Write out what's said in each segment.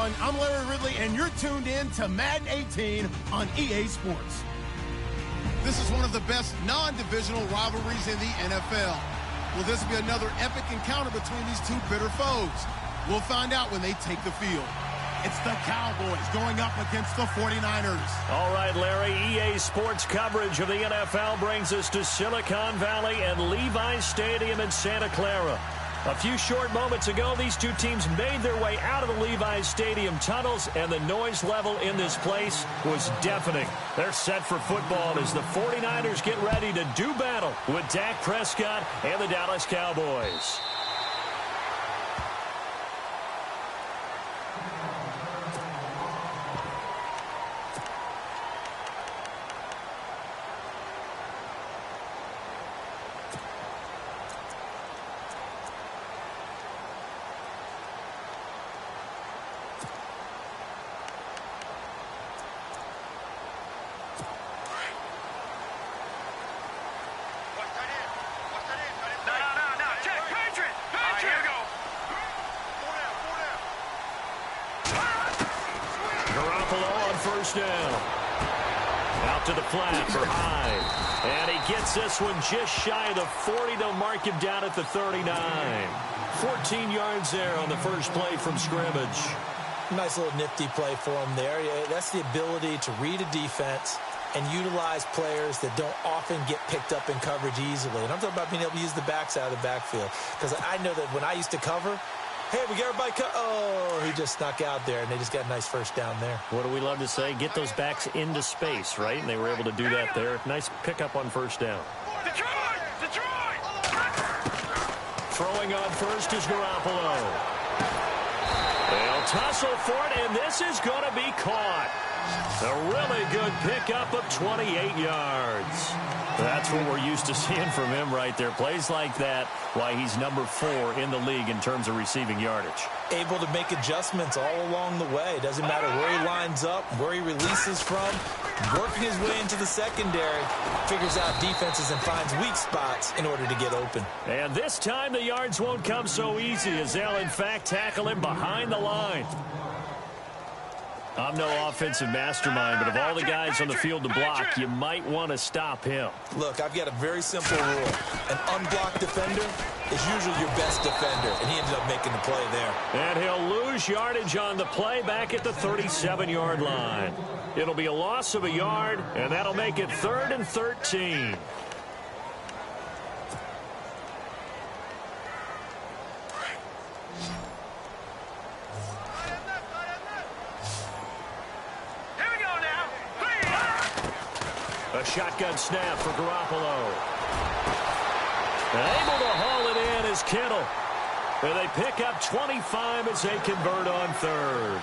everyone. I'm Larry Ridley, and you're tuned in to Madden 18 on EA Sports. This is one of the best non-divisional rivalries in the NFL. Will this be another epic encounter between these two bitter foes? We'll find out when they take the field. It's the Cowboys going up against the 49ers. All right, Larry, EA Sports coverage of the NFL brings us to Silicon Valley and Levi's Stadium in Santa Clara. A few short moments ago, these two teams made their way out of the Levi's Stadium tunnels, and the noise level in this place was deafening. They're set for football as the 49ers get ready to do battle with Dak Prescott and the Dallas Cowboys. First down. Out to the flat for Hyde. And he gets this one just shy of the 40. They'll mark him down at the 39. 14 yards there on the first play from scrimmage. Nice little nifty play for him there. That's the ability to read a defense and utilize players that don't often get picked up in coverage easily. And I'm talking about being able to use the backside of the backfield. Because I know that when I used to cover, hey, we got everybody cut. Oh, he just snuck out there, and they just got a nice first down there. What do we love to say? Get those backs into space, right? And they were able to do that there. Nice pickup on first down. Detroit! Throwing on first is Garoppolo. They'll tussle for it, and this is going to be caught. A really good pickup of 28 yards. That's what we're used to seeing from him right there. Plays like that, why he's number 4 in the league in terms of receiving yardage. Able to make adjustments all along the way. Doesn't matter where he lines up, where he releases from. Working his way into the secondary, figures out defenses and finds weak spots in order to get open. And this time the yards won't come so easy as they'll, in fact, tackle him behind the line. I'm no offensive mastermind, but of all the guys on the field to block, you might want to stop him. Look, I've got a very simple rule. An unblocked defender is usually your best defender, and he ended up making the play there. And he'll lose yardage on the play back at the 37-yard line. It'll be a loss of a yard, and that'll make it 3rd and 13. A shotgun snap for Garoppolo. Able to haul it in is Kittle. And they pick up 25 as they convert on 3rd.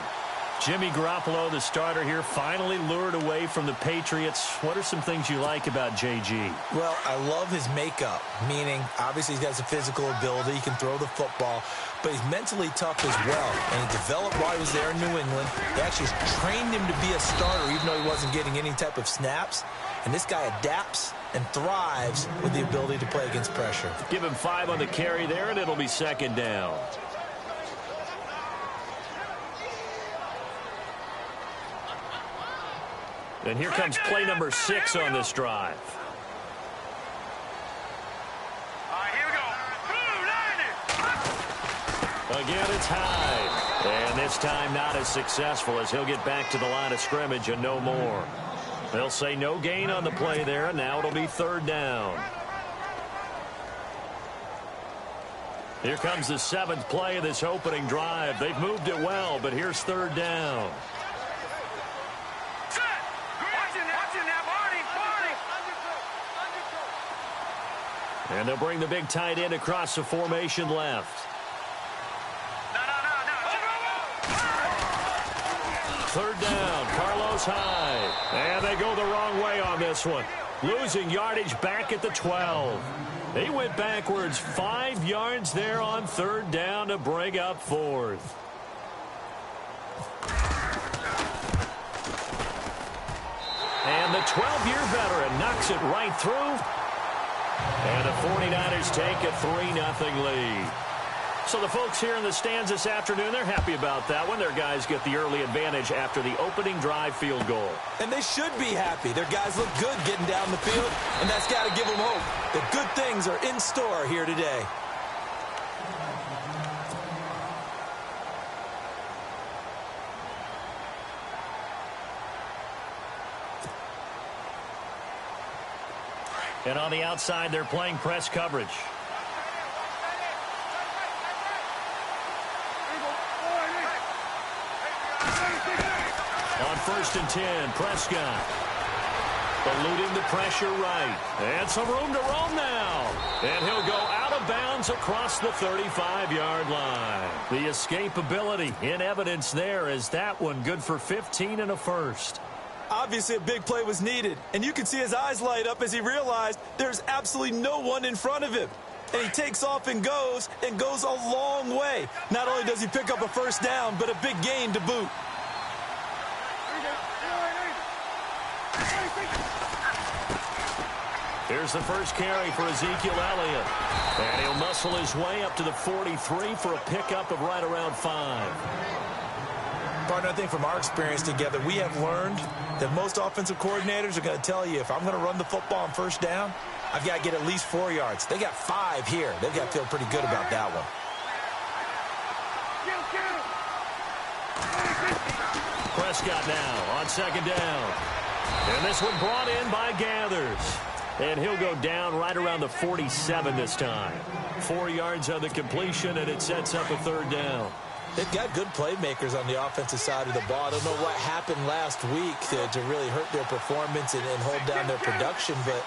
Jimmy Garoppolo, the starter here, finally lured away from the Patriots. What are some things you like about JG? Well, I love his makeup, meaning obviously he's got some physical ability. He can throw the football, but he's mentally tough as well. And he developed while he was there in New England. They actually trained him to be a starter even though he wasn't getting any type of snaps. And this guy adapts and thrives with the ability to play against pressure. Give him 5 on the carry there, and it'll be 2nd down. And here comes play number 6 on this drive. All right, here we go. Again, it's Hyde. And this time not as successful as he'll get back to the line of scrimmage and no more. They'll say no gain on the play there, and now it'll be 3rd down. Here comes the 7th play of this opening drive. They've moved it well, but here's 3rd down. And they'll bring the big tight end across the formation left. Third down, Carlos Hyde. And they go the wrong way on this one. Losing yardage back at the 12. He went backwards 5 yards there on 3rd down to bring up 4th. And the 12-year veteran knocks it right through. And the 49ers take a 3-0 lead. So the folks here in the stands this afternoon, they're happy about that one. Their guys get the early advantage after the opening drive field goal. And they should be happy. Their guys look good getting down the field, and that's got to give them hope that good things are in store here today. And on the outside, they're playing press coverage. On 1st and 10, Prescott. Eluding the pressure right. And some room to roam now. And he'll go out of bounds across the 35-yard line. The escapability in evidence there as that one good for 15 and a first. Obviously, a big play was needed, and you can see his eyes light up as he realized there's absolutely no one in front of him. And he takes off and goes a long way. Not only does he pick up a first down, but a big gain to boot. Here's the first carry for Ezekiel Elliott. And he'll muscle his way up to the 43 for a pickup of right around 5. Partner, I think from our experience together, we have learned that most offensive coordinators are going to tell you, if I'm going to run the football on first down, I've got to get at least 4 yards. They got 5 here. They've got to feel pretty good about that one. Prescott now on 2nd down. And this one brought in by Gathers. And he'll go down right around the 47 this time. 4 yards on the completion, and it sets up a 3rd down. They've got good playmakers on the offensive side of the ball. I don't know what happened last week to really hurt their performance and hold down their production, but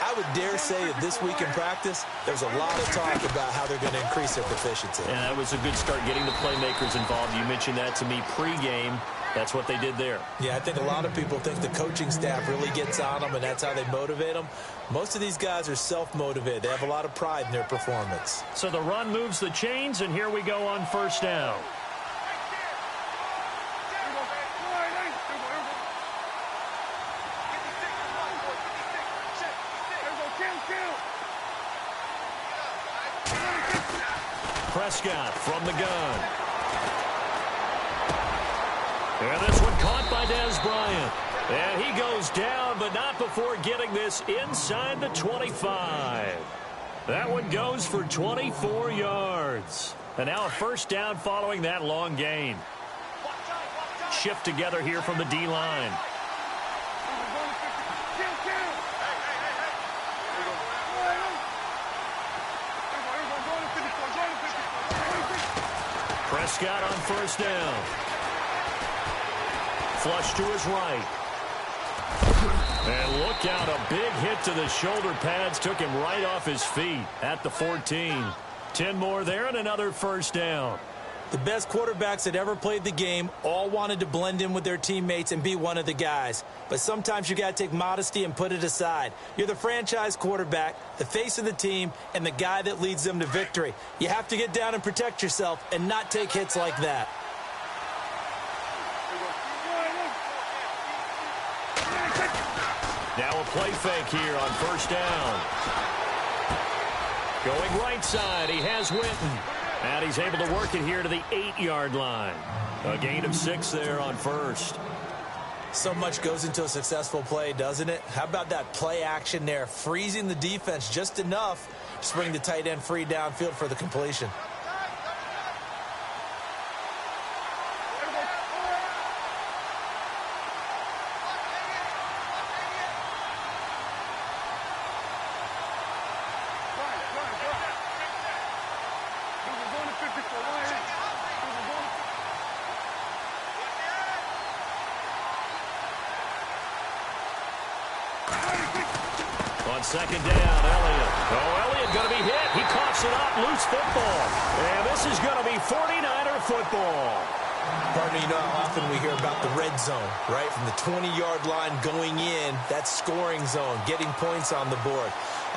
I would dare say that this week in practice, there's a lot of talk about how they're going to increase their proficiency. And that was a good start getting the playmakers involved. You mentioned that to me pregame. That's what they did there. Yeah, I think a lot of people think the coaching staff really gets on them, and that's how they motivate them. Most of these guys are self-motivated. They have a lot of pride in their performance. So the run moves the chains, and here we go on 1st down. Prescott from the gun. And this one caught by Dez Bryant. And he goes down, but not before getting this inside the 25. That one goes for 24 yards. And now a 1st down following that long gain. Shift together here from the D-line. Prescott on 1st down. Flush to his right. And look out, a big hit to the shoulder pads took him right off his feet at the 14. 10 more there and another 1st down. The best quarterbacks that ever played the game all wanted to blend in with their teammates and be one of the guys. But sometimes you got to take modesty and put it aside. You're the franchise quarterback, the face of the team, and the guy that leads them to victory. You have to get down and protect yourself and not take hits like that. Now a play fake here on 1st down. Going right side, he has Witten. And he's able to work it here to the 8-yard line. A gain of 6 there on 1st. So much goes into a successful play, doesn't it? How about that play action there? Freezing the defense just enough to bring the tight end free downfield for the completion. On 2nd down, Elliott. Oh, Elliott going to be hit. He coughs it up. Loose football. And this is going to be 49er football. Partner, you know how often we hear about the red zone, right? From the 20-yard line going in, that scoring zone, getting points on the board.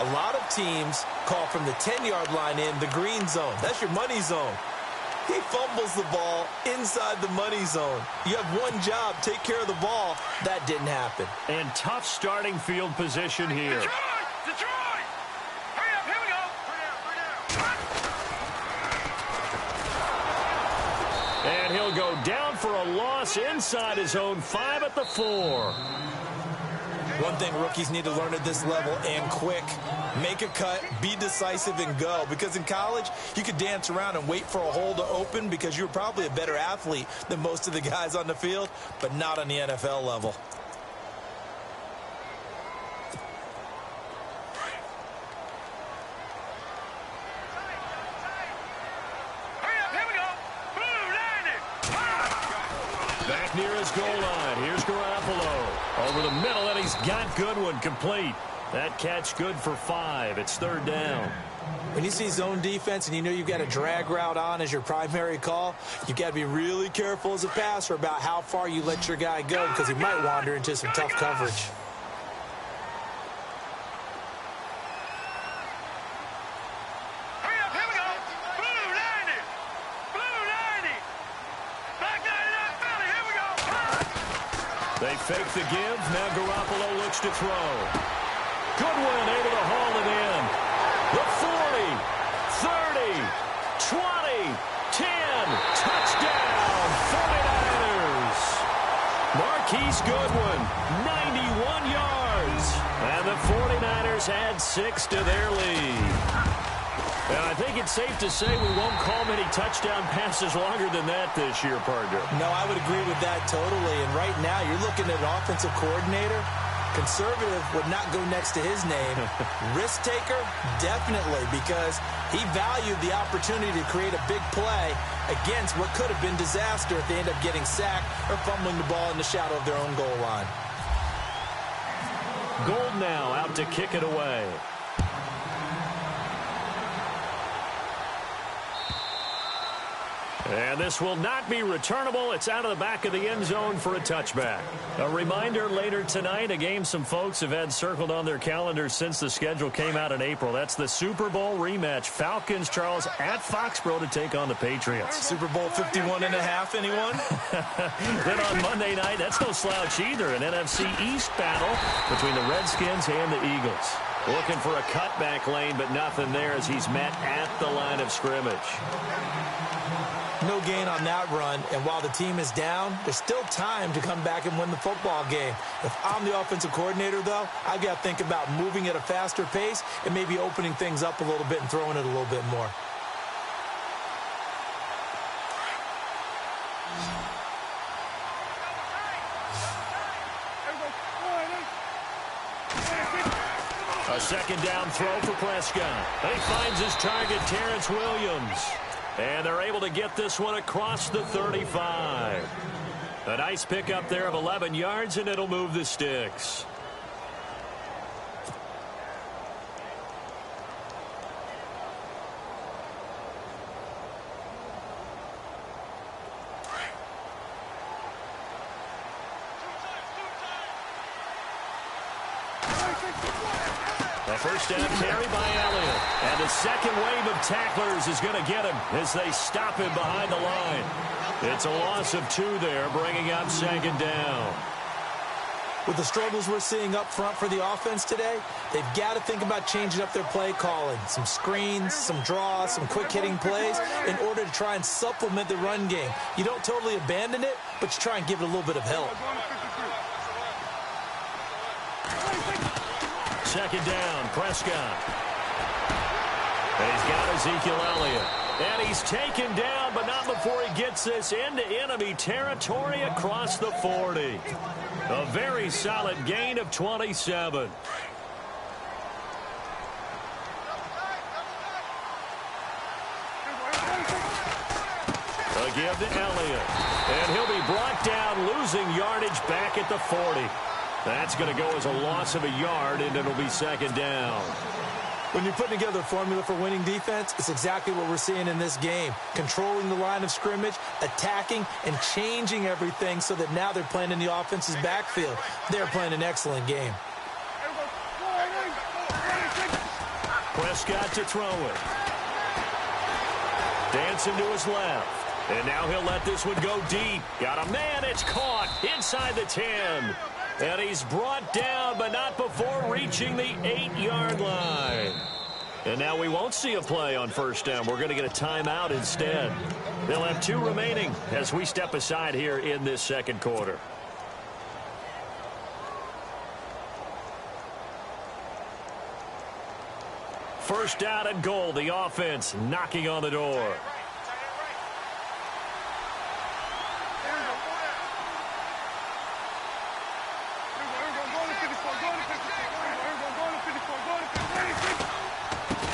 A lot of teams call from the 10-yard line in the green zone. That's your money zone. He fumbles the ball inside the money zone. You have one job, take care of the ball. That didn't happen. And tough starting field position here. Detroit! Hurry up, here we go! And he'll go down for a loss inside his own 5 at the 4. One thing rookies need to learn at this level, and quick, make a cut, be decisive, and go. Because in college, you could dance around and wait for a hole to open because you're probably a better athlete than most of the guys on the field, but not on the NFL level. Back near his goal line. Here's Garoppolo. Over the middle, and he's got Goodwin complete. That catch good for 5. It's 3rd down. When you see zone defense and you know you've got a drag route on as your primary call, you've got to be really careful as a passer about how far you let your guy go because he might wander into some tough coverage. They fake the give. Now Garoppolo looks to throw. Goodwin able to haul it in. The 40, 30, 20, 10. Touchdown, 49ers. Marquise Goodwin, 91 yards. And the 49ers add 6 to their lead. And I think it's safe to say we won't call many touchdown passes longer than that this year, partner. No, I would agree with that totally. And right now, you're looking at an offensive coordinator. Conservative would not go next to his name. Risk taker, definitely, because he valued the opportunity to create a big play against what could have been disaster if they end up getting sacked or fumbling the ball in the shadow of their own goal line. Gold now out to kick it away. And this will not be returnable. It's out of the back of the end zone for a touchback. A reminder later tonight, a game some folks have had circled on their calendars since the schedule came out in April. That's the Super Bowl rematch. Falcons, Charles, at Foxborough to take on the Patriots. Super Bowl 51.5, anyone? Then on Monday night, that's no slouch either. An NFC East battle between the Redskins and the Eagles. Looking for a cutback lane, but nothing there as he's met at the line of scrimmage. No gain on that run, and while the team is down, there's still time to come back and win the football game. If I'm the offensive coordinator, though, I've got to think about moving at a faster pace and maybe opening things up a little bit and throwing it a little bit more. A second down throw for Prescott. He finds his target, Terrence Williams. And they're able to get this one across the 35. A nice pickup there of 11 yards, and it'll move the sticks. A first down carry by Elliott. And the second wave of tacklers is going to get him as they stop him behind the line. It's a loss of 2 there, bringing up second down. With the struggles we're seeing up front for the offense today, they've got to think about changing up their play calling. Some screens, some draws, some quick-hitting plays in order to try and supplement the run game. You don't totally abandon it, but you try and give it a little bit of help. Second down, Prescott. And he's got Ezekiel Elliott. And he's taken down, but not before he gets this into enemy territory across the 40. A very solid gain of 27. A give to Elliott. And he'll be brought down, losing yardage back at the 40. That's going to go as a loss of a yard, and it'll be second down. When you're putting together a formula for winning defense, it's exactly what we're seeing in this game. Controlling the line of scrimmage, attacking, and changing everything so that now they're playing in the offense's backfield. They're playing an excellent game. Prescott to throw it. Dancing to his left. And now he'll let this one go deep. Got a man, it's caught inside the 10. And he's brought down, but not before reaching the 8-yard line. And now we won't see a play on first down. We're going to get a timeout instead. They'll have 2 remaining as we step aside here in this second quarter. First down and goal. The offense knocking on the door.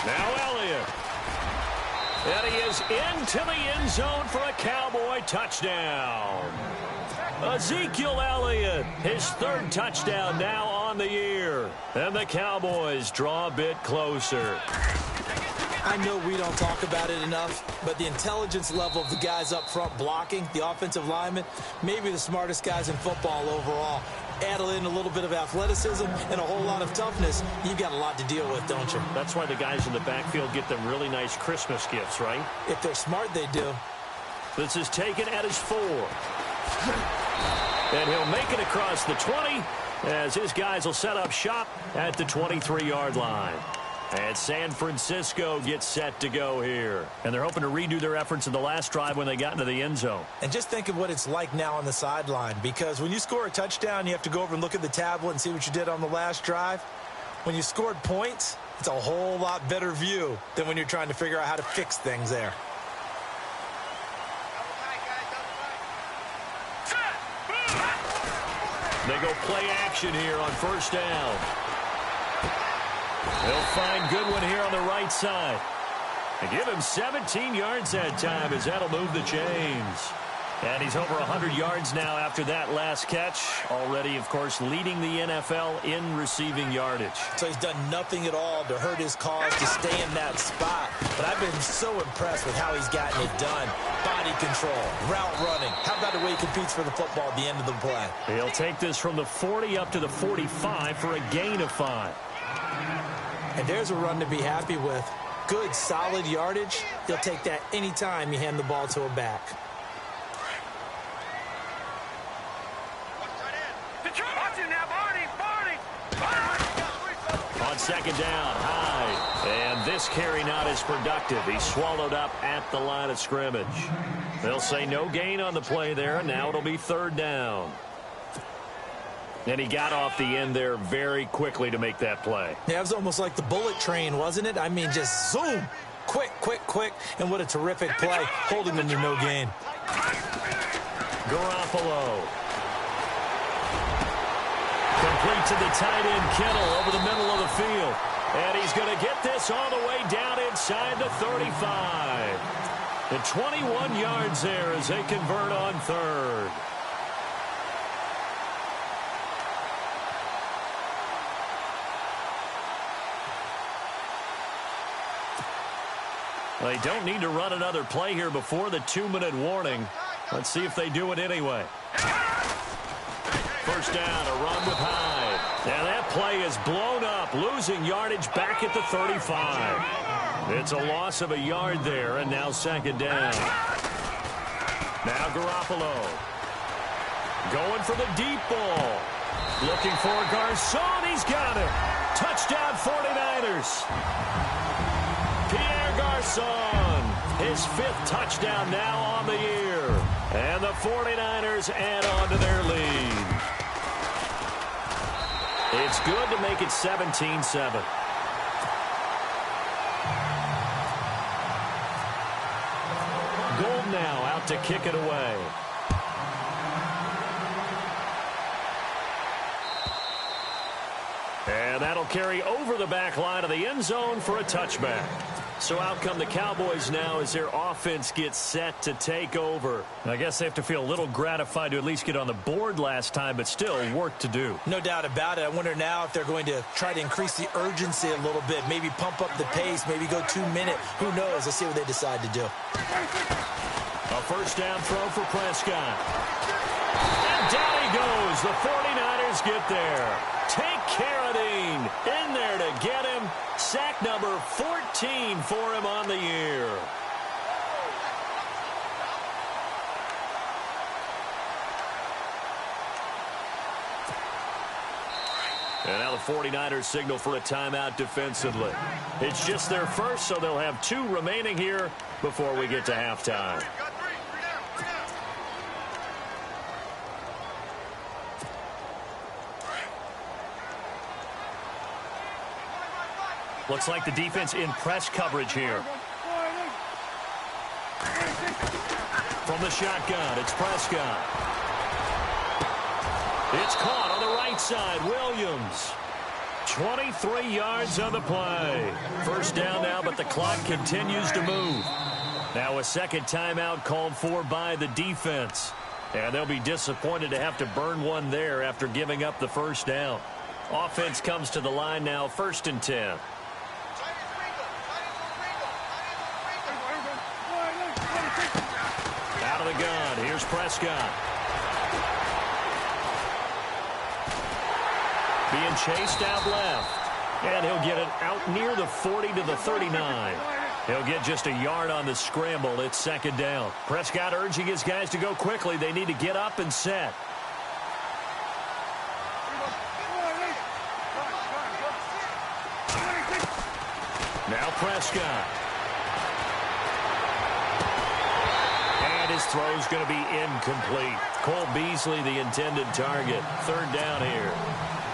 Now Elliott. And he is into the end zone for a Cowboy touchdown. Ezekiel Elliott, his 3rd touchdown now on the year. And the Cowboys draw a bit closer. I know we don't talk about it enough, but the intelligence level of the guys up front blocking, the offensive linemen, maybe the smartest guys in football overall. Add in a little bit of athleticism and a whole lot of toughness, you've got a lot to deal with, don't you? That's why the guys in the backfield get them really nice Christmas gifts, right? If they're smart, they do. This is taken at his 4. And he'll make it across the 20 as his guys will set up shop at the 23-yard line. And San Francisco gets set to go here. And they're hoping to redo their efforts in the last drive when they got into the end zone. And just think of what it's like now on the sideline, because when you score a touchdown, you have to go over and look at the tablet and see what you did on the last drive. When you scored points, it's a whole lot better view than when you're trying to figure out how to fix things there. They go play action here on first down. They'll find Goodwin here on the right side. And give him 17 yards that time as that'll move the chains. And he's over 100 yards now after that last catch. Already, of course, leading the NFL in receiving yardage. So he's done nothing at all to hurt his cause to stay in that spot. But I've been so impressed with how he's gotten it done. Body control, route running. How about the way he competes for the football at the end of the play? He'll take this from the 40 up to the 45 for a gain of 5. And there's a run to be happy with. Good, solid yardage. He'll take that anytime you hand the ball to a back. On second down, Hyde. And this carry not as productive. He's swallowed up at the line of scrimmage. They'll say no gain on the play there. Now it'll be 3rd down. And he got off the end there very quickly to make that play. Yeah, it was almost like the bullet train, wasn't it? I mean, just zoom. Quick, quick, quick. And what a terrific play, holding them to no gain. Garoppolo. Complete to the tight end, Kittle, over the middle of the field. And he's going to get this all the way down inside the 35. And 21 yards there as they convert on 3rd. They don't need to run another play here before the 2-minute warning. Let's see if they do it anyway. First down, a run with Hyde. And that play is blown up, losing yardage back at the 35. It's a loss of a yard there, and now 2nd down. Now Garoppolo. Going for the deep ball. Looking for Garcon. He's got it. Touchdown 49ers. Pierre Garcon, his 5th touchdown now on the year. And the 49ers add on to their lead. It's good to make it 17-7. Gold now out to kick it away. And that'll carry over the back line of the end zone for a touchback. So out come the Cowboys now as their offense gets set to take over. I guess they have to feel a little gratified to at least get on the board last time, but still work to do. No doubt about it. I wonder now if they're going to try to increase the urgency a little bit, maybe pump up the pace, maybe go 2-minute. Who knows? Let's see what they decide to do. A first down throw for Prescott. And down he goes. The 49ers get there. Take Carradine in there to get him. Sack number 14 for him on the year. And now the 49ers signal for a timeout defensively. It's just their first, so they'll have 2 remaining here before we get to halftime. Looks like the defense in press coverage here. From the shotgun, it's Prescott. It's caught on the right side. Williams. 23 yards on the play. First down now, but the clock continues to move. Now a second timeout called for by the defense. And they'll be disappointed to have to burn one there after giving up the first down. Offense comes to the line now, 1st and 10. Out of the gun, here's Prescott. Being chased out left. And he'll get it out near the 40 to the 39. He'll get just a yard on the scramble. It's 2nd down. Prescott urging his guys to go quickly. They need to get up and set. Now Prescott. And his throw's going to be incomplete. Cole Beasley, the intended target. 3rd down here.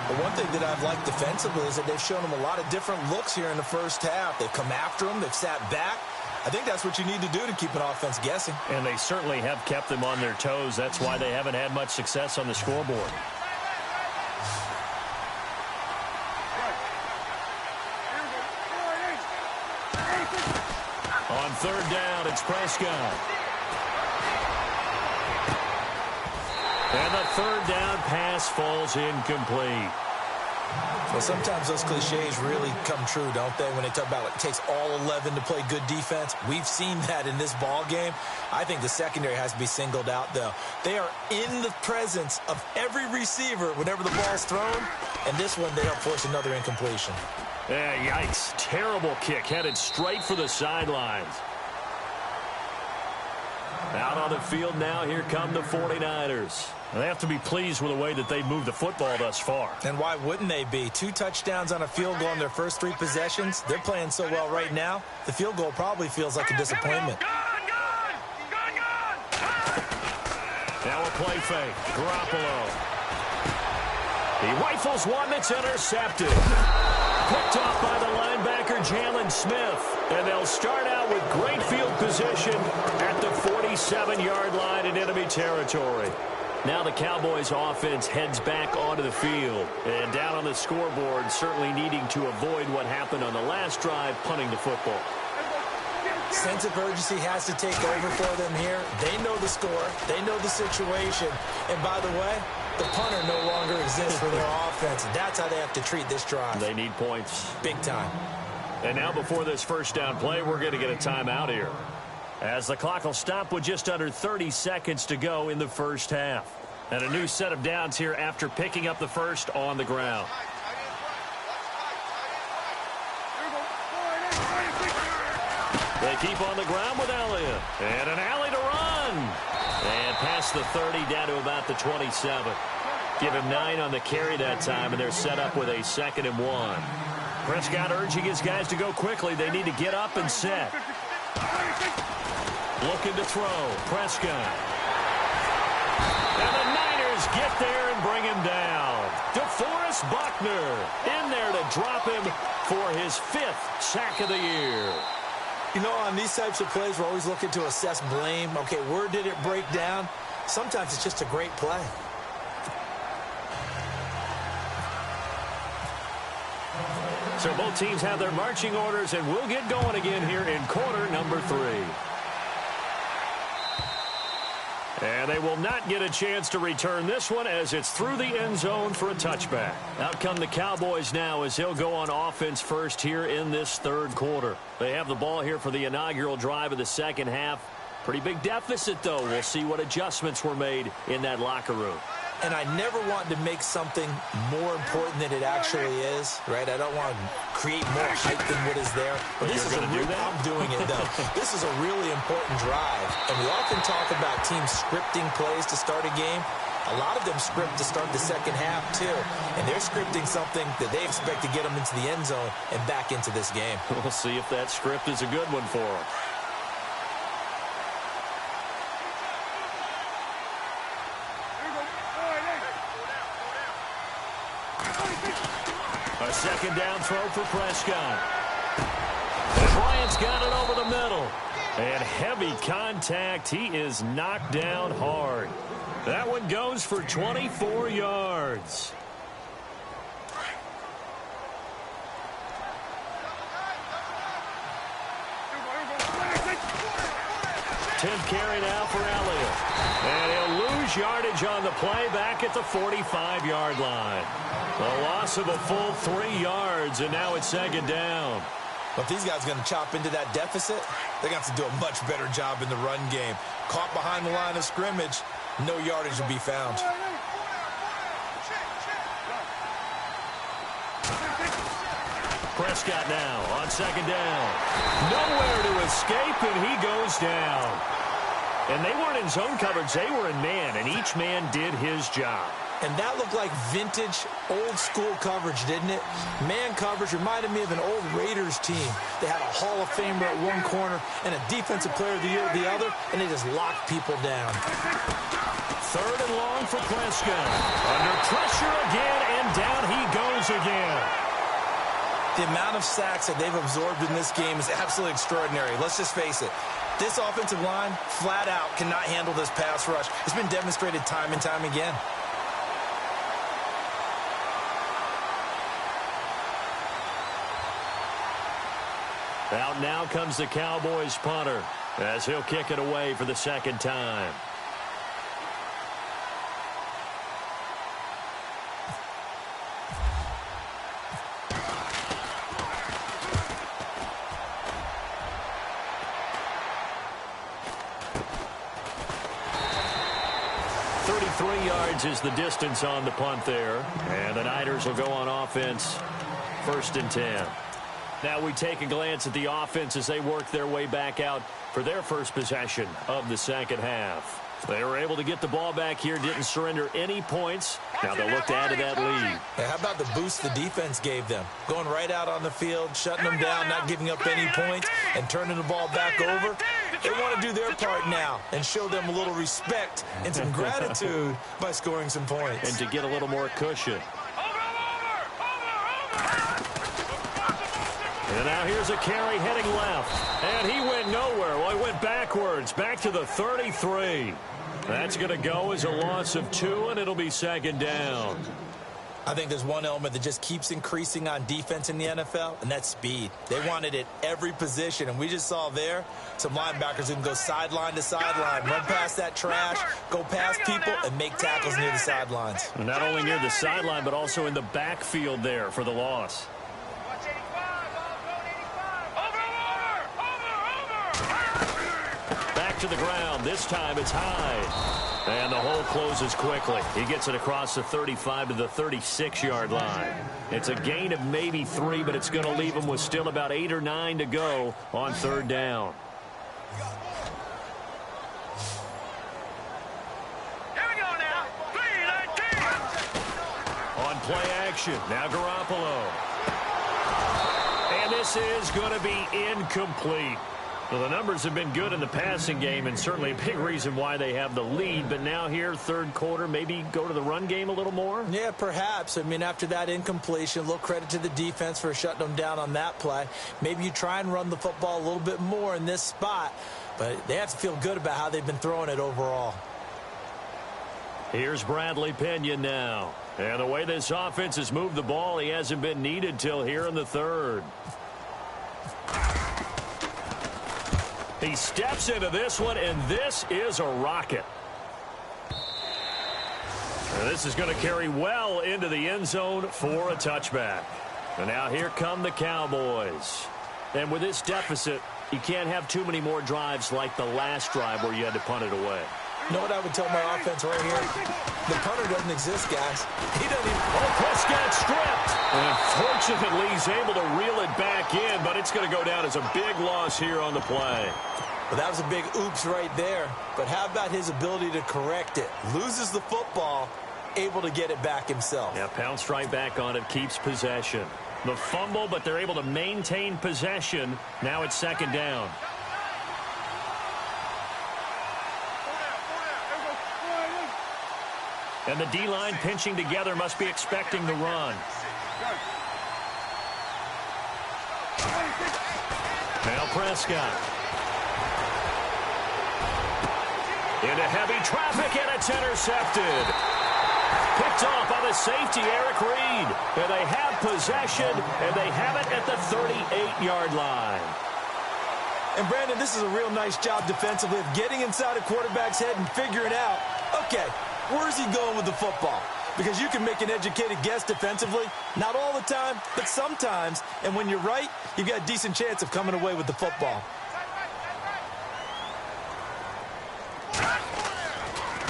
Well, one thing that I've liked defensively is that they've shown him a lot of different looks here in the first half. They've come after him. They've sat back. I think that's what you need to do to keep an offense guessing. And they certainly have kept them on their toes. That's why they haven't had much success on the scoreboard. On 3rd down, it's Prescott. And the 3rd down pass falls incomplete. Well, sometimes those cliches really come true, don't they? When they talk about it takes all 11 to play good defense. We've seen that in this ball game. I think the secondary has to be singled out, though. They are in the presence of every receiver whenever the ball's thrown. And this one, they'll force another incompletion. Yeah, yikes. Terrible kick headed straight for the sidelines. Out on the field now, here come the 49ers. They have to be pleased with the way that they've moved the football thus far. And why wouldn't they be? 2 touchdowns on a field goal in their first 3 possessions. They're playing so well right now, the field goal probably feels like a disappointment. Now a play fake. Garoppolo. He rifles one that's intercepted. Picked off by the linebacker, Jalen Smith. And they'll start out with great field position at the 47-yard line in enemy territory. Now the Cowboys offense heads back onto the field. And down on the scoreboard, certainly needing to avoid what happened on the last drive, punting the football. Sense of urgency has to take over for them here. They know the score. They know the situation. And by the way, the punter no longer exists for their offense. That's how they have to treat this drive. They need points. Big time. And now before this first down play, we're going to get a timeout here, as the clock will stop with just under 30 seconds to go in the first half. And a new set of downs here after picking up the first on the ground. They keep on the ground with Elliott. And an alley to run. And past the 30 down to about the 27. Give him 9 on the carry that time, and they're set up with a 2nd and 1. Prescott urging his guys to go quickly. They need to get up and set. Looking to throw. Prescott. And the Niners get there and bring him down. DeForest Buckner in there to drop him for his 5th sack of the year. You know, on these types of plays, we're always looking to assess blame. Okay, where did it break down? Sometimes it's just a great play. So both teams have their marching orders, and we'll get going again here in quarter number 3. And they will not get a chance to return this one as it's through the end zone for a touchback. Out come the Cowboys now as they'll go on offense first here in this 3rd quarter. They have the ball here for the inaugural drive of the second half. Pretty big deficit, though. We'll see what adjustments were made in that locker room. And I never want to make something more important than it actually is, right? I don't want to create more hype than what is there. But this is I'm doing it, though. This is a really important drive. And we often talk about teams scripting plays to start a game. A lot of them script to start the second half, too. And they're scripting something that they expect to get them into the end zone and back into this game. We'll see if that script is a good one for them. A second down throw for Prescott. And Bryant's got it over the middle. And heavy contact. He is knocked down hard. That one goes for 24 yards. Tenth carry now for Elliott. And he'll lose yardage on the play back at the 45-yard line. A loss of a full 3 yards, and now it's second down. But if these guys are going to chop into that deficit, they're going to have to do a much better job in the run game. Caught behind the line of scrimmage, no yardage will be found. Prescott now on second down. Nowhere to escape, and he goes down. And they weren't in zone coverage. They were in man, and each man did his job. And that looked like vintage, old-school coverage, didn't it? Man coverage reminded me of an old Raiders team. They had a Hall of Famer at one corner and a Defensive Player of the Year at the other, and they just locked people down. Third and long for Prescott. Under pressure again, and down he goes again. The amount of sacks that they've absorbed in this game is absolutely extraordinary. Let's just face it. This offensive line, flat out, cannot handle this pass rush. It's been demonstrated time and time again. Out now comes the Cowboys punter as he'll kick it away for the second time. Is the distance on the punt there, and the Niners will go on offense, 1st and 10. Now we take a glance at the offense as they work their way back out for their first possession of the second half. They were able to get the ball back here, didn't surrender any points. Now they'll look to add to that lead. Hey, how about the boost the defense gave them? Going right out on the field, shutting them down, not giving up any points, and turning the ball back over. They want to do their part now and show them a little respect and some gratitude by scoring some points. And to get a little more cushion. And now here's a carry heading left. And he went nowhere. Well, he went backwards, back to the 33. That's going to go as a loss of 2, and it'll be second down. I think there's one element that just keeps increasing on defense in the NFL, and that's speed. They want it at every position, and we just saw there some linebackers who can go sideline to sideline, run past that trash, go past people, and make tackles near the sidelines. Not only near the sideline, but also in the backfield there for the loss. Back to the ground. This time it's high. And the hole closes quickly. He gets it across the 35 to the 36-yard line. It's a gain of maybe 3, but it's going to leave him with still about 8 or 9 to go on third down. Here we go now. 3-19. On play action. Now Garoppolo. And this is going to be incomplete. Well, the numbers have been good in the passing game, and certainly a big reason why they have the lead. But now here, third quarter, maybe go to the run game a little more? Yeah, perhaps. I mean, after that incompletion, a little credit to the defense for shutting them down on that play. Maybe you try and run the football a little bit more in this spot. But they have to feel good about how they've been throwing it overall. Here's Bradley Pinion now. And the way this offense has moved the ball, he hasn't been needed till here in the third. He steps into this one, and this is a rocket. And this is going to carry well into the end zone for a touchback. And now here come the Cowboys. And with this deficit, you can't have too many more drives like the last drive where you had to punt it away. You know what I would tell my offense right here? The punter doesn't exist, guys. He doesn't even... Oh, Prescott stripped. And fortunately, he's able to reel it back in, but it's going to go down as a big loss here on the play. Well, that was a big oops right there. But how about his ability to correct it? Loses the football, able to get it back himself. Yeah, pounced right back on it, keeps possession. The fumble, but they're able to maintain possession. Now it's second down. And the D-line pinching together, must be expecting the run. Now Prescott. Into heavy traffic, and it's intercepted. Picked off by the safety, Eric Reed. And they have possession, and they have it at the 38-yard line. And, Brandon, this is a real nice job defensively of getting inside a quarterback's head and figuring out, okay, where's he going with the football? Because you can make an educated guess defensively. Not all the time, but sometimes. And when you're right, you've got a decent chance of coming away with the football.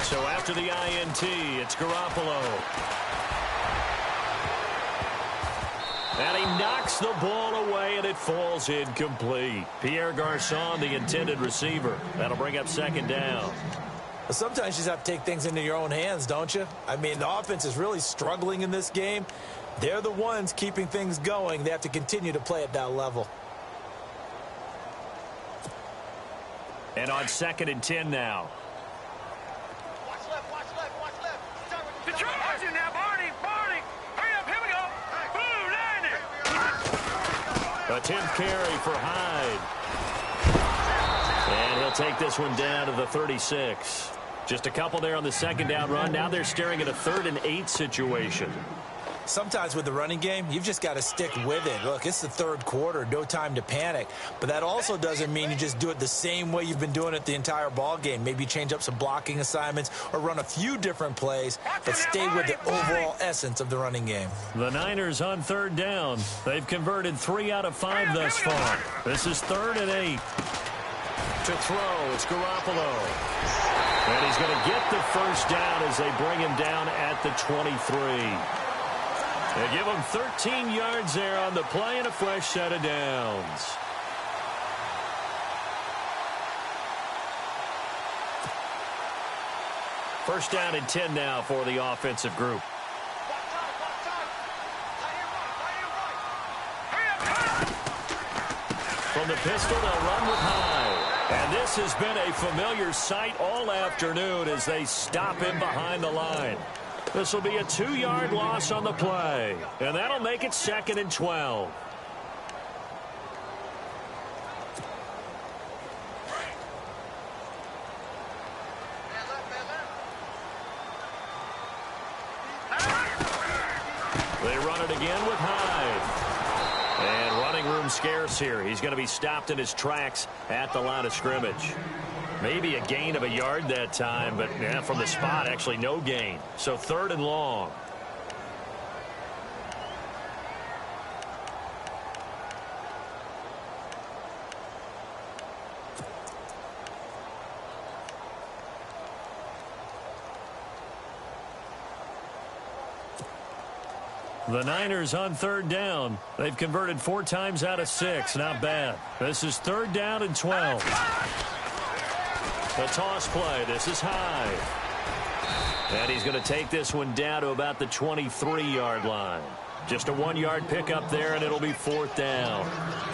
So after the INT, it's Garoppolo. And he knocks the ball away, and it falls incomplete. Pierre Garçon, the intended receiver. That'll bring up second down. Sometimes you just have to take things into your own hands, don't you? I mean, the offense is really struggling in this game. They're the ones keeping things going. They have to continue to play at that level. And on 2nd and 10 now. The charge now, Barney. Hurry up, here we go. Blue line it. A 10th carry for Hyde. And he'll take this one down to the 36. Just a couple there on the second down run. Now they're staring at a 3rd and 8 situation. Sometimes with the running game, you've just got to stick with it. Look, it's the 3rd quarter, no time to panic. But that also doesn't mean you just do it the same way you've been doing it the entire ball game. Maybe change up some blocking assignments or run a few different plays, but stay with the overall essence of the running game. The Niners on 3rd down. They've converted 3 out of 5 thus far. This is 3rd and 8. To throw, it's Garoppolo. And he's going to get the first down as they bring him down at the 23. They give him 13 yards there on the play and a fresh set of downs. First down and 10 now for the offensive group. From the pistol, they'll run with Hyde. And this has been a familiar sight all afternoon as they stop him behind the line. This will be a 2-yard loss on the play. And that'll make it 2nd and 12. They run it again with Hyde. And running room scarce here. He's going to be stopped in his tracks at the line of scrimmage. Maybe a gain of a yard that time, but yeah, from the spot, actually no gain. So 3rd and long. The Niners on 3rd down. They've converted 4 times out of 6. Not bad. This is 3rd down and 12. The toss play. This is Hyde. And he's going to take this one down to about the 23-yard line. Just a 1-yard pickup there, and it'll be 4th down.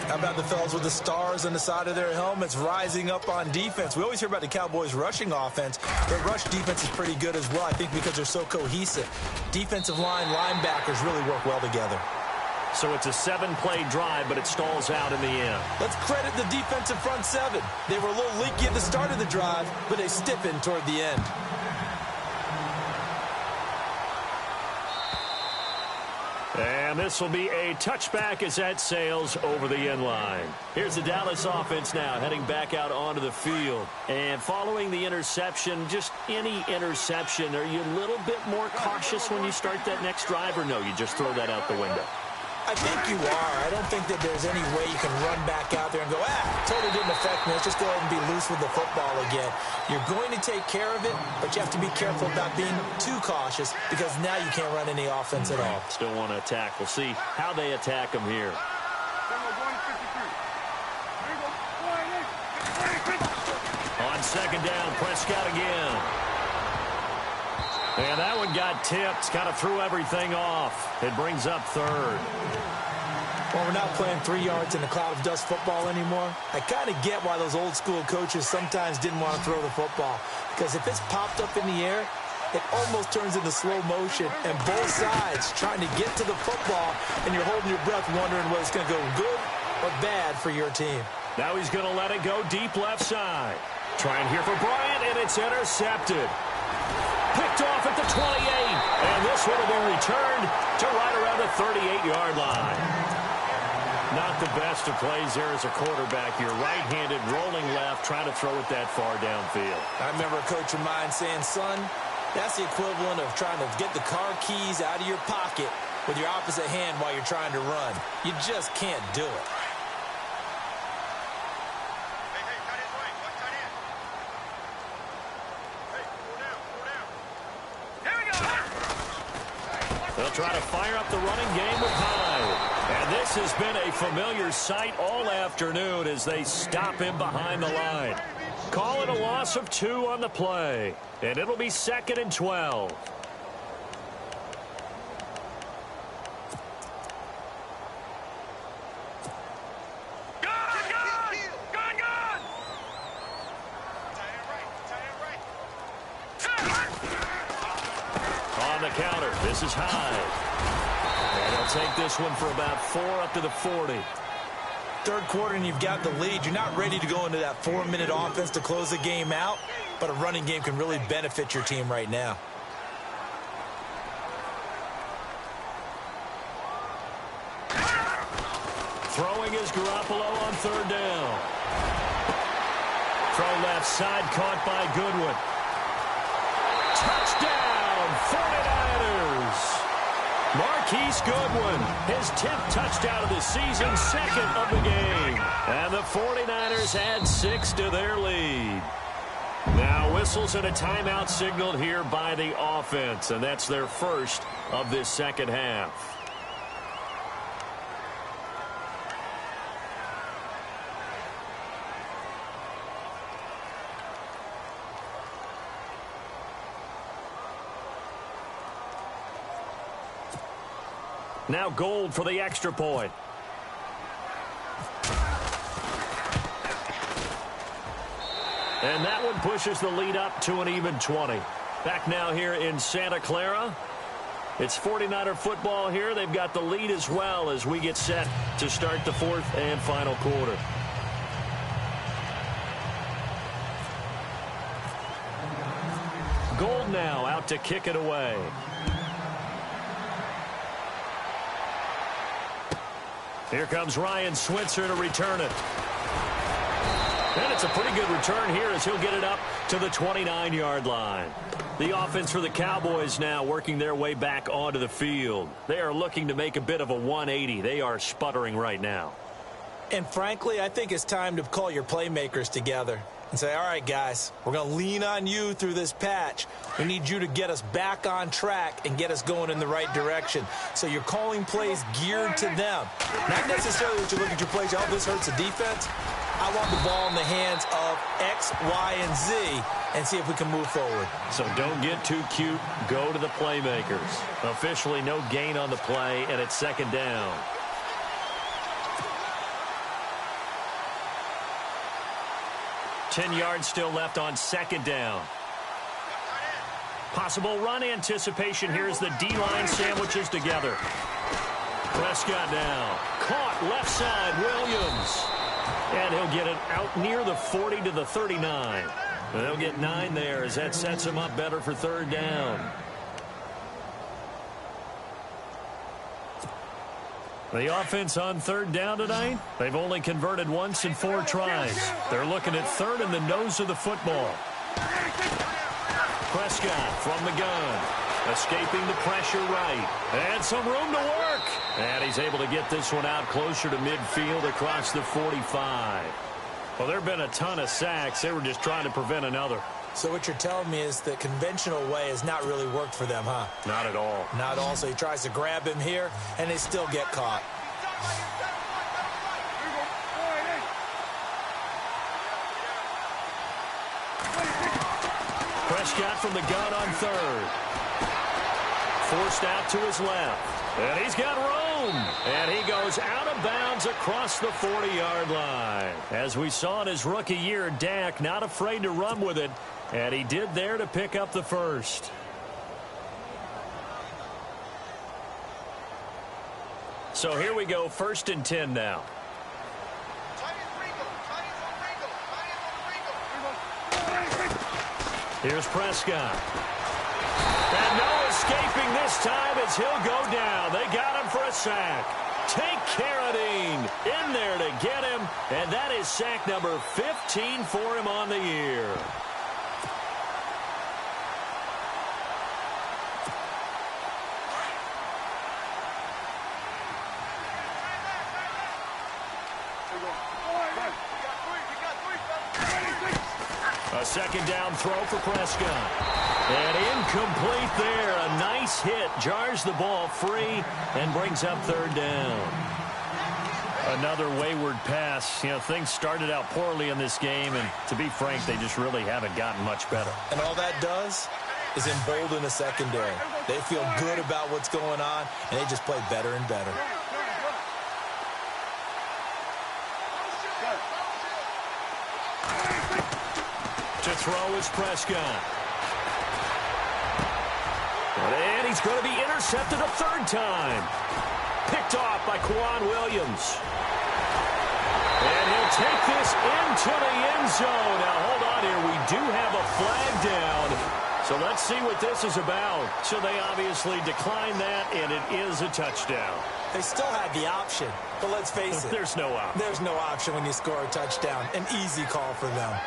How about the fellas with the stars on the side of their helmets rising up on defense? We always hear about the Cowboys' rushing offense. Their rush defense is pretty good as well, I think, because they're so cohesive. Defensive line, linebackers really work well together. So it's a 7-play drive, but it stalls out in the end. Let's credit the defensive front 7. They were a little leaky at the start of the drive, but they stiffened toward the end. And this will be a touchback as that sails over the end line. Here's the Dallas offense now heading back out onto the field. And following the interception, just any interception, are you a little bit more cautious when you start that next drive, or no, you just throw that out the window? I think you are. I don't think that there's any way you can run back out there and go, totally didn't affect me. Let's just go ahead and be loose with the football again. You're going to take care of it, but you have to be careful about being too cautious because now you can't run any offense at all. Still want to attack. We'll see how they attack them here. second down. Prescott again. And that one got tipped. Kind of threw everything off. It brings up third. Well, we're not playing 3 yards in a cloud of dust football anymore. I kind of get why those old school coaches sometimes didn't want to throw the football. Because if it's popped up in the air, it almost turns into slow motion. And both sides trying to get to the football, and you're holding your breath wondering whether it's going to go good or bad for your team. Now he's going to let it go deep left side. Trying here for Bryant, and it's intercepted. Picked off at the 28. And this one will be returned to right around the 38-yard line. Not the best of plays there as a quarterback. You're right-handed, rolling left, trying to throw it that far downfield. I remember a coach of mine saying, son, that's the equivalent of trying to get the car keys out of your pocket with your opposite hand while you're trying to run. You just can't do it. They'll try to fire up the running game with Hyde. And this has been a familiar sight all afternoon as they stop him behind the line. Call it a loss of 2 on the play. And it'll be 2nd and 12. On the counter, this is Hyde. And they'll take this one for about 4 up to the 40. Third quarter and you've got the lead. You're not ready to go into that 4-minute offense to close the game out, but a running game can really benefit your team right now. Throwing is Garoppolo on 3rd down. Throw left side, caught by Goodwin. Touchdown, 49ers. Marquise Goodwin, his 10th touchdown of the season, 2nd of the game. And the 49ers add 6 to their lead. Now whistles and a timeout signaled here by the offense, and that's their first of this second half. Now Gold for the extra point. And that one pushes the lead up to an even 20. Back now here in Santa Clara. It's 49er football here. They've got the lead as well as we get set to start the 4th and final quarter. Gold now out to kick it away. Here comes Ryan Switzer to return it. And it's a pretty good return here as he'll get it up to the 29-yard line. The offense for the Cowboys now working their way back onto the field. They are looking to make a bit of a 180. They are sputtering right now. And frankly, I think it's time to call your playmakers together and say, all right, guys, we're going to lean on you through this patch. We need you to get us back on track and get us going in the right direction. So you're calling plays geared to them. Not necessarily that you look at your plays, oh, this hurts the defense. I want the ball in the hands of X, Y, and Z and see if we can move forward. So don't get too cute. Go to the playmakers. Officially no gain on the play, and it's 2nd down. Ten yards still left on 2nd down. Possible run anticipation here as the D-line sandwiches together. Prescott now. Caught left side, Williams. And he'll get it out near the 40 to the 39. And they'll get 9 there as that sets him up better for 3rd down. The offense on 3rd down tonight, they've only converted once in 4 tries. They're looking at 3rd in the nose of the football. Prescott from the gun, escaping the pressure right. And some room to work. And he's able to get this one out closer to midfield across the 45. Well, there have been a ton of sacks. They were just trying to prevent another. So what you're telling me is the conventional way has not really worked for them, huh? Not at all. Not at all. So he tries to grab him here, and they still get caught. Prescott from the gun on third. Forced out to his left. And he's got room. And he goes out of bounds across the 40-yard line. As we saw in his rookie year, Dak not afraid to run with it. And he did there to pick up the first. So here we go, 1st and 10 now. Here's Prescott. And no escaping this time as he'll go down. They got him for a sack. Take Carradine in there to get him. And that is sack number 15 for him on the year. A second down throw for Prescott. And incomplete there. A nice hit. Jars the ball free and brings up 3rd down. Another wayward pass. You know, things started out poorly in this game, and to be frank, they just really haven't gotten much better. And all that does is embolden the secondary. They feel good about what's going on, and they just play better and better. To throw is Prescott. And he's going to be intercepted a 3rd time. Picked off by Quan Williams. And he'll take this into the end zone. Now, hold on here. We do have a flag down. So let's see what this is about. So they obviously declined that, and it is a touchdown. They still had the option, but let's face it. There's no option. There's no option when you score a touchdown. An easy call for them.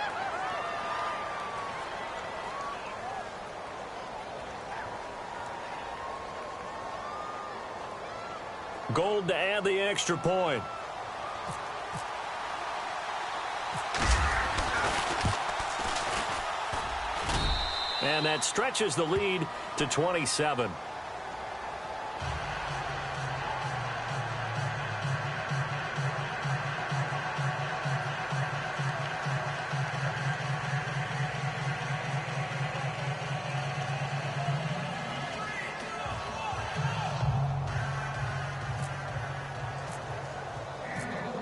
Gold to add the extra point. And that stretches the lead to 27.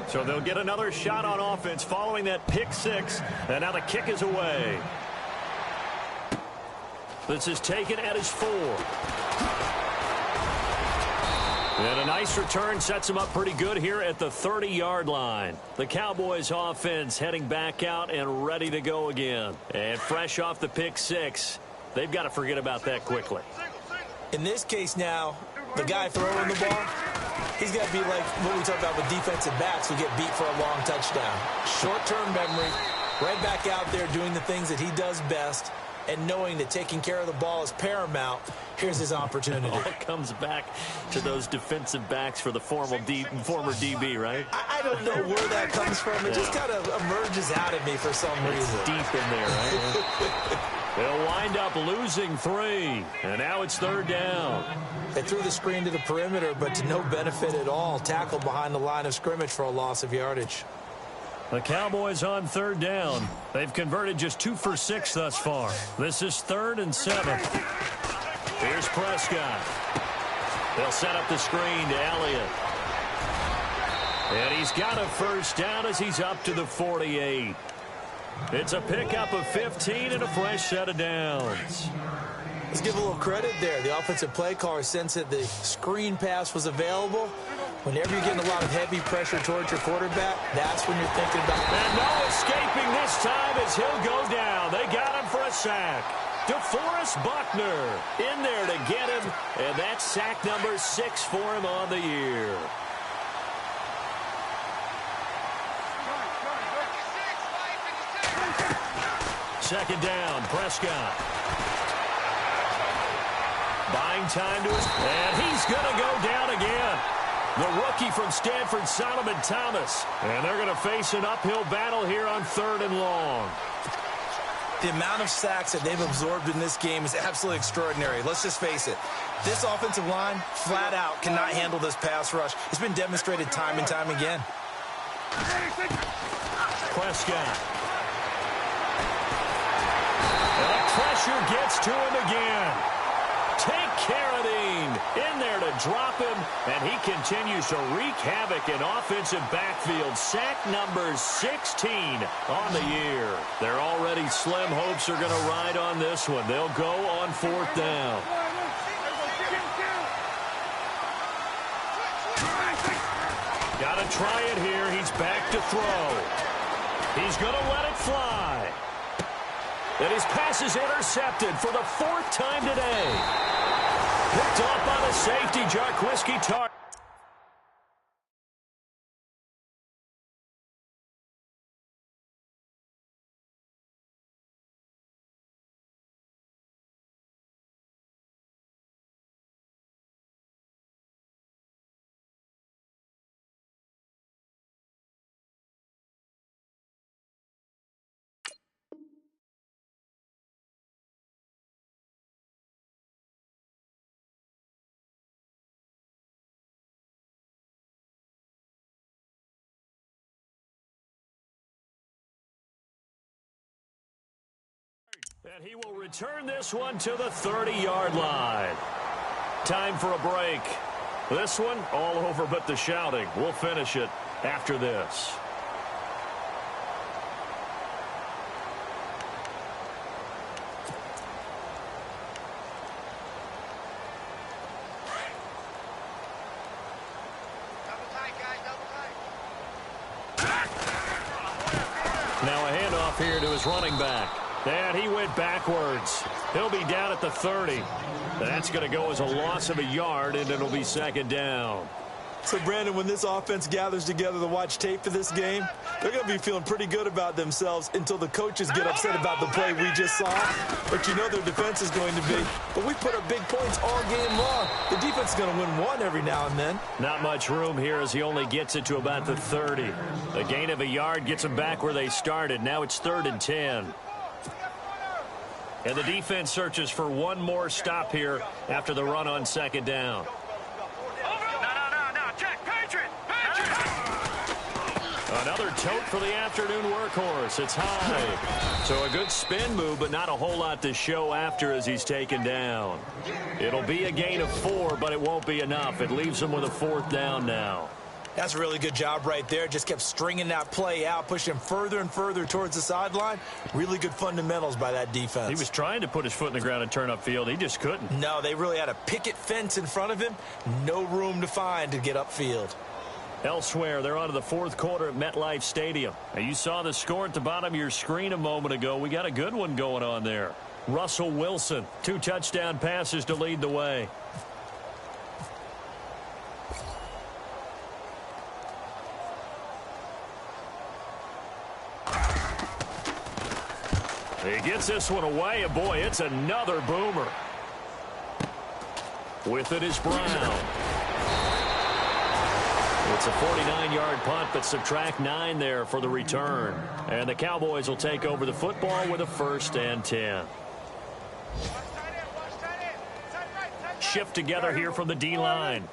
So they'll get another shot on offense following that pick 6. And now the kick is away. This is taken at his 4. And a nice return sets him up pretty good here at the 30-yard line. The Cowboys offense heading back out and ready to go again. And fresh off the pick 6, they've got to forget about that quickly. In this case now, the guy throwing the ball, he's got to be like what we talk about with defensive backs who get beat for a long touchdown. Short-term memory, right back out there doing the things that he does best, and knowing that taking care of the ball is paramount. Here's his opportunity. All comes back to those defensive backs for the former DB, right? I don't know where that comes from. It just kind of emerges out of me for some reason. It's deep in there, right? They'll wind up losing 3. And now it's 3rd down. They threw the screen to the perimeter, but to no benefit at all. Tackled behind the line of scrimmage for a loss of yardage. The Cowboys on 3rd down. They've converted just 2 for 6 thus far. This is 3rd and 7. Here's Prescott. They'll set up the screen to Elliott. And he's got a first down as he's up to the 48. It's a pickup of 15 and a fresh set of downs. Let's give a little credit there. The offensive play caller sensed that the screen pass was available. Whenever you're getting a lot of heavy pressure towards your quarterback, that's when you're thinking about it. And no escaping this time as he'll go down. They got him for a sack. DeForest Buckner in there to get him, and that's sack number 6 for him on the year. Second down, Prescott. Buying time to his, and he's going to go down again. The rookie from Stanford, Solomon Thomas. And they're going to face an uphill battle here on 3rd and long. The amount of sacks that they've absorbed in this game is absolutely extraordinary. Let's just face it. This offensive line, flat out, cannot handle this pass rush. It's been demonstrated time and time again. Prescott. pressure gets to him again. Take Carradine in there to drop him, and he continues to wreak havoc in offensive backfield. Sack number 16 on the year. Their already slim hopes are going to ride on this one. They'll go on 4th down. Got to try it here. He's back to throw. He's going to let it fly. And his pass is intercepted for the 4th time today. Picked off by the safety, Jarquiski Tartt. And he will return this one to the 30-yard line. Time for a break. This one, all over but the shouting. We'll finish it after this. Now a handoff here to his running back. And he went backwards. He'll be down at the 30. That's going to go as a loss of a yard, and it'll be 2nd down. So, Brandon, when this offense gathers together to watch tape for this game, they're going to be feeling pretty good about themselves until the coaches get upset about the play we just saw. But you know their defense is going to be. But we put up big points all game long. The defense is going to win one every now and then. Not much room here as he only gets it to about the 30. A gain of a yard gets them back where they started. Now it's 3rd and 10. And the defense searches for one more stop here after the run on 2nd down. No, check, Patriot! Another tote for the afternoon workhorse. It's high. So a good spin move, but not a whole lot to show after as he's taken down. It'll be a gain of 4, but it won't be enough. It leaves him with a 4th down now. That's a really good job right there. Just kept stringing that play out, pushing him further and further towards the sideline. Really good fundamentals by that defense. He was trying to put his foot in the ground and turn upfield. He just couldn't. No, they really had a picket fence in front of him. No room to find to get upfield. Elsewhere, they're on to the 4th quarter at MetLife Stadium. Now, you saw the score at the bottom of your screen a moment ago. We got a good one going on there. Russell Wilson, 2 touchdown passes to lead the way. He gets this one away, and boy, it's another boomer. With it is Brown. It's a 49-yard punt, but subtract 9 there for the return. And the Cowboys will take over the football with a 1st and 10. Shift together here from the D-line.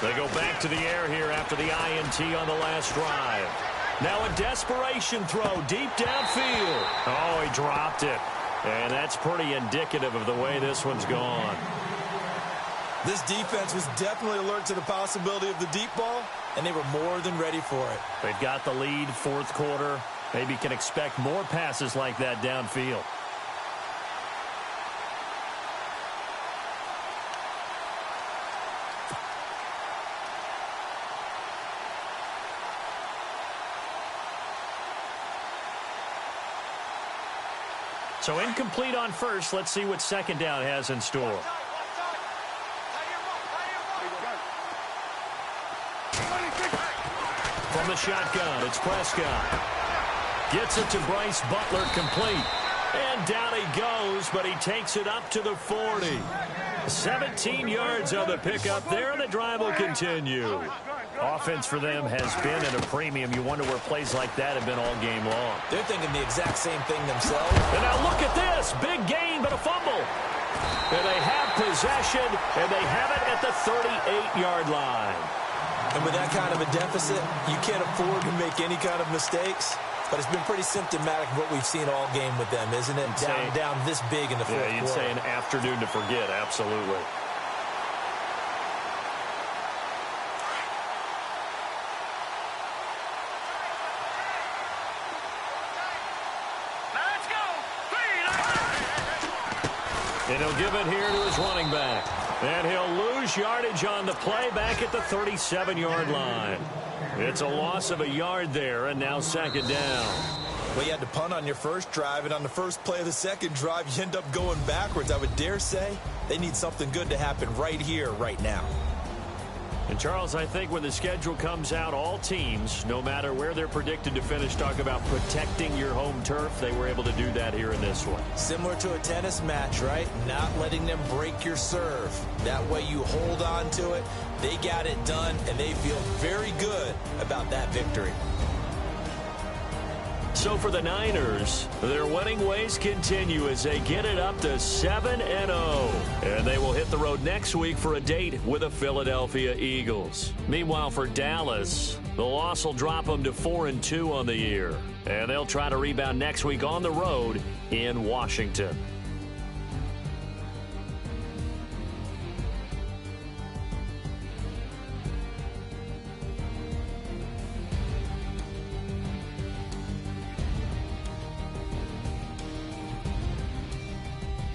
They go back to the air here after the INT on the last drive. Now a desperation throw deep downfield. Oh, he dropped it. And that's pretty indicative of the way this one's gone. This defense was definitely alert to the possibility of the deep ball, and they were more than ready for it. They've got the lead, 4th quarter. Maybe can expect more passes like that downfield. So incomplete on 1st. Let's see what 2nd down has in store. From the shotgun, it's Prescott. Gets it to Bryce Butler, complete. And down he goes, but he takes it up to the 40. 17 yards on the pickup there, and the drive will continue. Offense for them has been at a premium. You wonder where plays like that have been all game long. They're thinking the exact same thing themselves. And now look at this. Big gain, but a fumble. And they have possession, and they have it at the 38-yard line. And with that kind of a deficit, you can't afford to make any kind of mistakes. But it's been pretty symptomatic of what we've seen all game with them, isn't it? Down this big in the fourth quarter. Yeah, you'd say an afternoon to forget, absolutely. Let's go. 3, And he'll give it here to his running back. And he'll lose yardage on the play back at the 37-yard line. It's a loss of a yard there, and now second down. Well, you had to punt on your first drive, and on the first play of the second drive, you end up going backwards. I would dare say they need something good to happen right here, right now. And, Charles, I think when the schedule comes out, all teams, no matter where they're predicted to finish, talk about protecting your home turf. They were able to do that here in this one. Similar to a tennis match, right? Not letting them break your serve. That way you hold on to it. They got it done, and they feel very good about that victory. So for the Niners, their winning ways continue as they get it up to 7-0. And they will hit the road next week for a date with the Philadelphia Eagles. Meanwhile, for Dallas, the loss will drop them to 4-2 on the year. And they'll try to rebound next week on the road in Washington.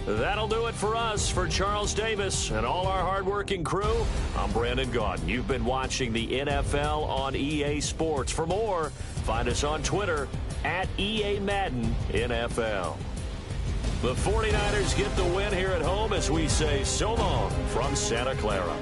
That'll do it for us. For Charles Davis and all our hardworking crew, I'm Brandon Gaudin. You've been watching the NFL on EA Sports. For more, find us on Twitter at EA Madden NFL. The 49ers get the win here at home as we say so long from Santa Clara.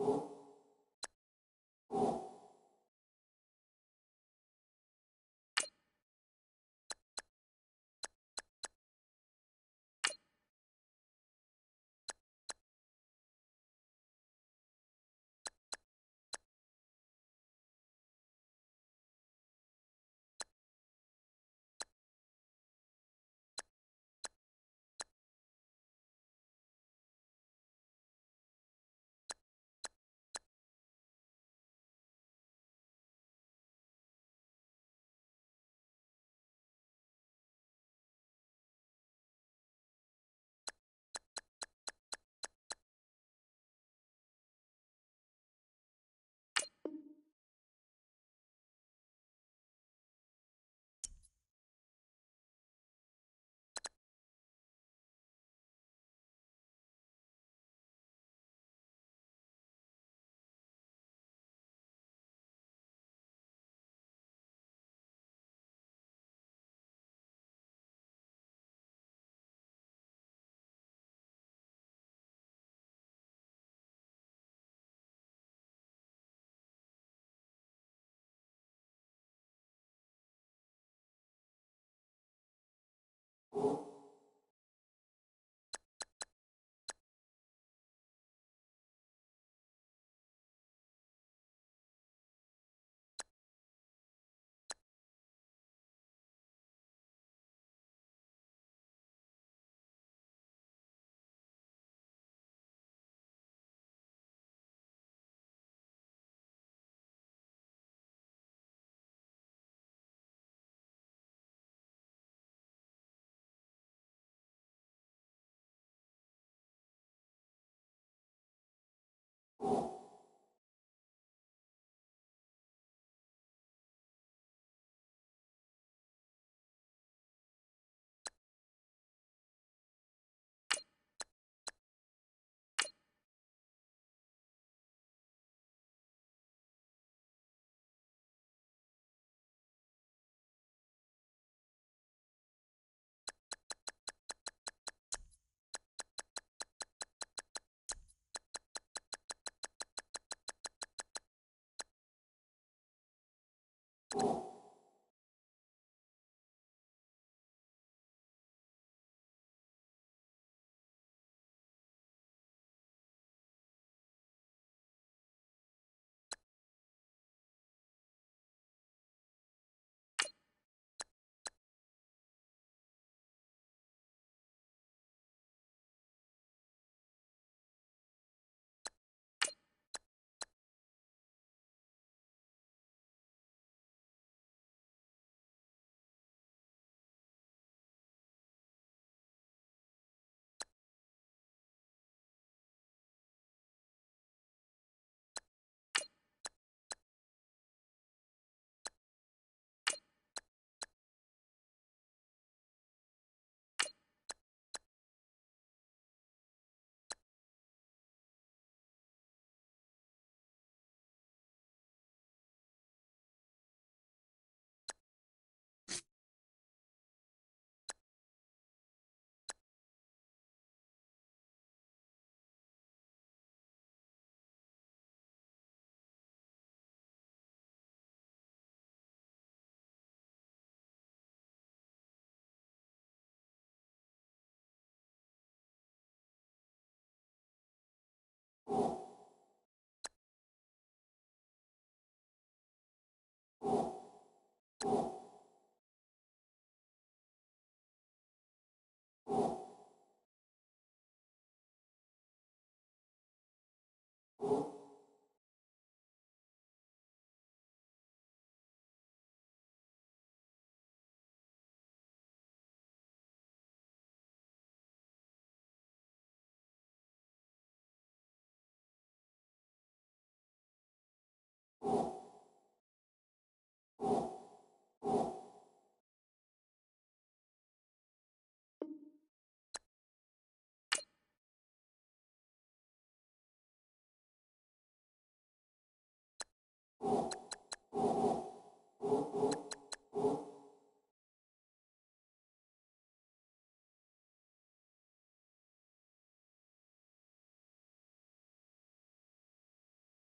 you